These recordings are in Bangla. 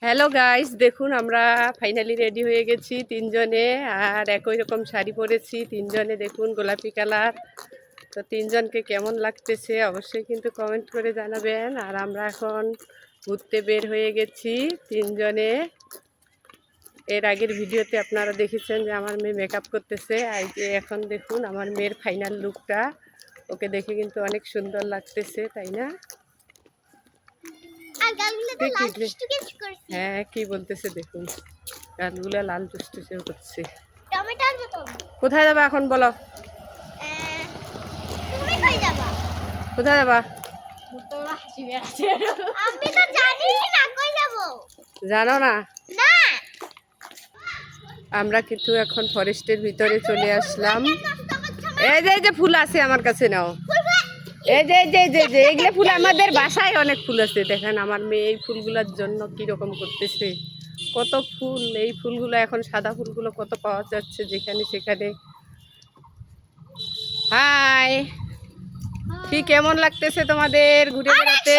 হ্যালো গাইস, দেখুন আমরা ফাইনালি রেডি হয়ে গেছি তিনজনে। আর একই রকম শাড়ি পরেছি তিনজনে, দেখুন গোলাপি কালার। তো তিনজনকে কেমন লাগতেছে অবশ্যই কিন্তু কমেন্ট করে জানাবেন। আর আমরা এখন ঘুরতে বের হয়ে গেছি তিনজনে। এর আগের ভিডিওতে আপনারা দেখেছেন যে আমার মেয়ে মেকআপ করতেছে, আর যে এখন দেখুন আমার মেয়ের ফাইনাল লুকটা। ওকে দেখে কিন্তু অনেক সুন্দর লাগতেছে, তাই না? হ্যাঁ, কি বলতেছে দেখুন, গালগুলা লাল টুসটুসে করছে। কোথায় যাবা এখন বলো? কোথায় যাবা? জানো না? আমরা কিন্তু এখন ফরেস্টের ভিতরে চলে আসলাম। এই যে ফুল আছে আমার কাছে, নাও। এই যে এগুলো ফুল আমাদের বাসায় অনেক ফুল আছে। দেখেন আমার মেয়ে এই ফুলগুলোর জন্য কিরকম করতেছে। কত ফুল, এই ফুলগুলো এখন সাদা ফুলগুলো কত পাওয়া যাচ্ছে যেখানে সেখানে। হাই, কি কেমন লাগতেছে তোমাদের ঘুরে বেড়াতে?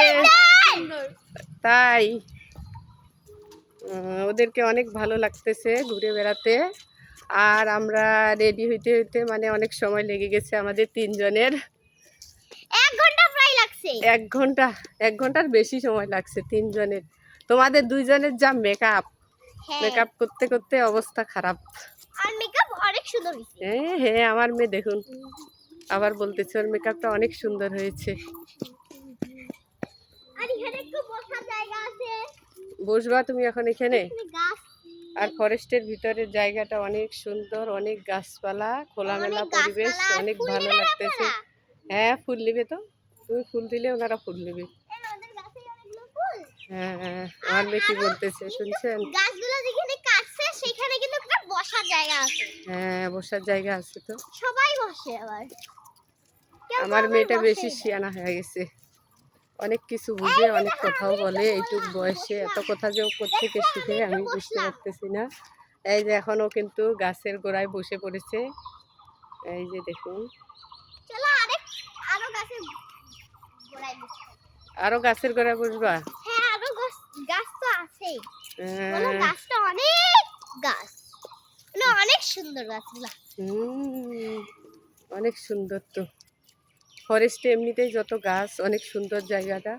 তাই ওদেরকে অনেক ভালো লাগতেছে ঘুরে বেড়াতে। আর আমরা রেডি হইতে হইতে মানে অনেক সময় লেগে গেছে আমাদের তিনজনের। 1 ঘন্টার বেশি সময় লাগছে তিনজনের। তোমাদের দুইজনের যা মেকআপ করতে করতে অবস্থা খারাপ। হ্যাঁ, আমার মেয়ে দেখুন আবার বলতেছে ওর মেকআপটা অনেক সুন্দর হয়েছে। বসবা তুমি এখন এখানে। আর ফরেস্টের ভিতরের জায়গাটা অনেক সুন্দর, অনেক গাছপালা, খোলামেলা পরিবেশ, অনেক ভালো লাগতেছে। হ্যাঁ, ফুল নিবে তো, তুমি ফুল দিলে ওনারা ফুল নেবে। হ্যাঁ, আমার মেয়ে কি বলতেছে শুনছেন? হ্যাঁ, বসার জায়গা আছে তো, সবাই বসে। আমার মেয়েটা বেশি শিয়ানা হয়ে গেছে, অনেক কিছু বুঝে, অনেক কথাও বলে। এইটুক বয়সে এত কথা যে কোত্থেকে শিখে আমি বুঝতে পারতেছি না। এই যে এখনও কিন্তু গাছের গোড়ায় বসে পড়েছে, এই যে দেখুন। আরো গাছের গোড়ায় বসবা? অনেক সুন্দর তো ফরেস্টে, এমনিতেই যত গাছ, অনেক সুন্দর জায়গাটা।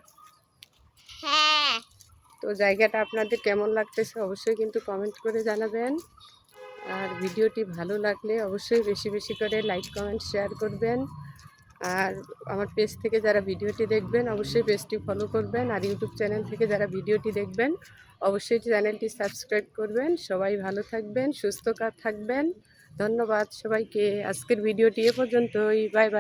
তো জায়গাটা আপনাদের কেমন লাগতেছে অবশ্যই কিন্তু কমেন্ট করে জানাবেন। আর ভিডিওটি ভালো লাগলে অবশ্যই বেশি বেশি করে লাইক, কমেন্ট, শেয়ার করবেন। আর আমার পেজ থেকে যারা ভিডিওটি দেখবেন অবশ্যই পেজটি ফলো করবেন। আর ইউটিউব চ্যানেল থেকে যারা ভিডিওটি দেখবেন অবশ্যই চ্যানেলটি সাবস্ক্রাইব করবেন। সবাই ভালো থাকবেন, সুস্থ থাকবেন। ধন্যবাদ সবাইকে। আজকের ভিডিওটি এ পর্যন্তই। Bye bye.